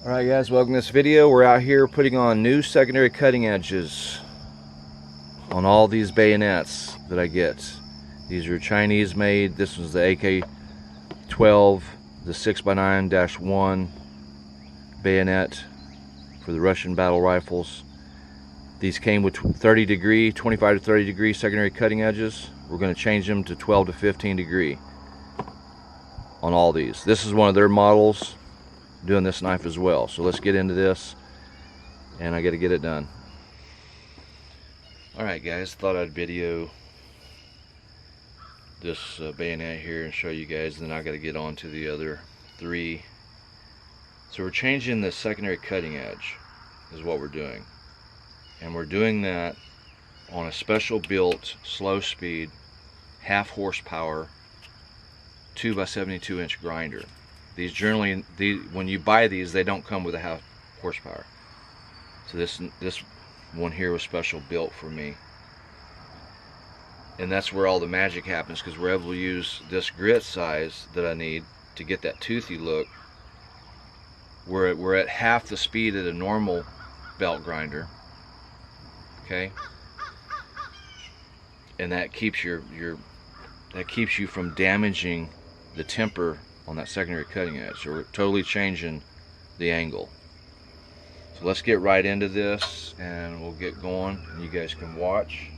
Alright guys, welcome to this video. We're out here putting on new secondary cutting edges on all these bayonets that I get. These are Chinese made. This was the AK-12, the 6x9-1 bayonet for the Russian battle rifles. These came with 25 to 30 degree secondary cutting edges. We're going to change them to 12 to 15 degree on all these. This is one of their models doing this knife as well. So let's get into this, and I got to get it done. Alright guys, thought I'd video this bayonet here and show you guys, then I got to get on to the other three. So we're changing the secondary cutting edge is what we're doing, and we're doing that on a special built slow speed half horsepower 2x72 inch grinder. These generally, when you buy these, they don't come with a half horsepower. So this one here was special built for me, and that's where all the magic happens, because we're able to use this grit size that I need to get that toothy look. We're at half the speed of a normal belt grinder, okay, and that keeps you from damaging the temper on that secondary cutting edge. So we're totally changing the angle. So let's get right into this and we'll get going, and you guys can watch.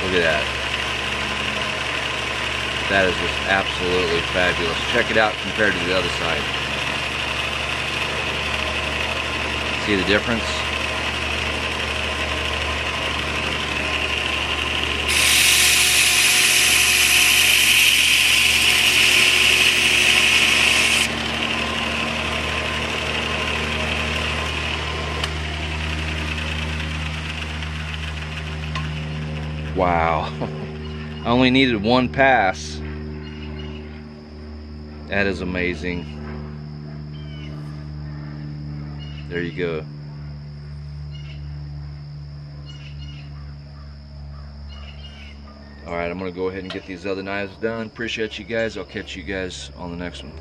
Look at that. That is just absolutely fabulous. Check it out compared to the other side. See the difference? Wow. I only needed one pass. That is amazing. There you go. Alright, I'm going to go ahead and get these other knives done. Appreciate you guys. I'll catch you guys on the next one.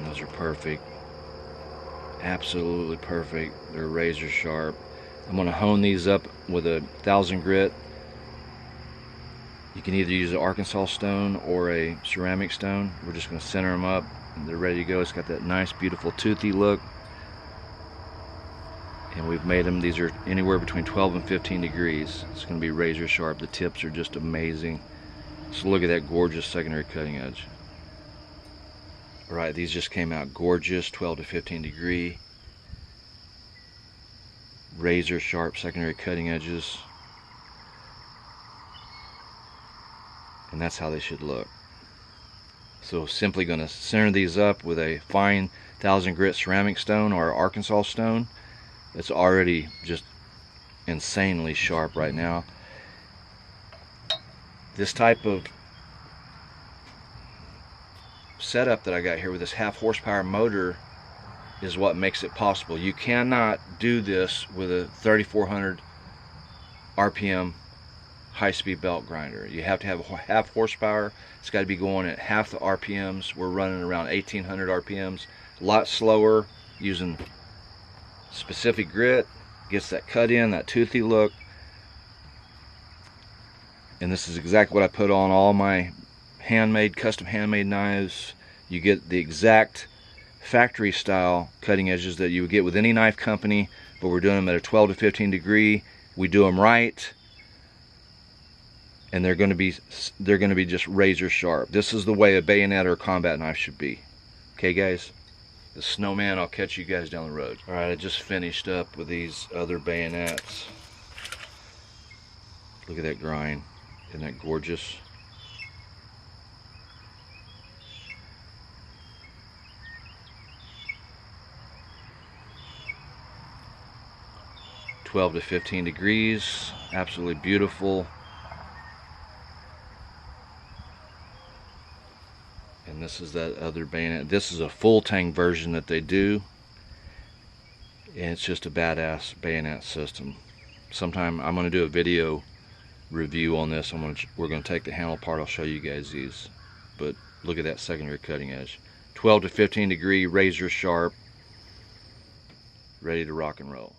Those are perfect, absolutely perfect. They're razor sharp. I'm going to hone these up with a 1000 grit. You can either use an Arkansas stone or a ceramic stone. We're just going to center them up and they're ready to go. It's got that nice beautiful toothy look, and we've made them. These are anywhere between 12 and 15 degrees. It's going to be razor sharp. The tips are just amazing. So look at that gorgeous secondary cutting edge. Right, these just came out gorgeous, 12 to 15 degree, razor sharp secondary cutting edges, and that's how they should look. So simply going to center these up with a fine 1000 grit ceramic stone or Arkansas stone. It's already just insanely sharp right now. This type of setup that I got here with this 1/2 horsepower motor is what makes it possible. You cannot do this with a 3400 RPM high-speed belt grinder. You have to have a 1/2 horsepower. It's got to be going at half the RPMs. We're running around 1800 RPMs. A lot slower, using specific grit, gets that cut in, that toothy look. And this is exactly what I put on all my handmade, custom handmade knives. You get the exact factory style cutting edges that you would get with any knife company, but we're doing them at a 12 to 15 degree. We do them right, and they're going to be just razor sharp. This is the way a bayonet or a combat knife should be. Okay, guys, the snowman. I'll catch you guys down the road. All right, I just finished up with these other bayonets. Look at that grind. Isn't that gorgeous? (12 to 15 degrees), absolutely beautiful. And this is that other bayonet. This is a full tang version that they do, and it's just a badass bayonet system. Sometime I'm going to do a video review on this. We're going to take the handle apart. I'll show you guys these. But look at that secondary cutting edge. 12 to 15 degree, razor sharp, ready to rock and roll.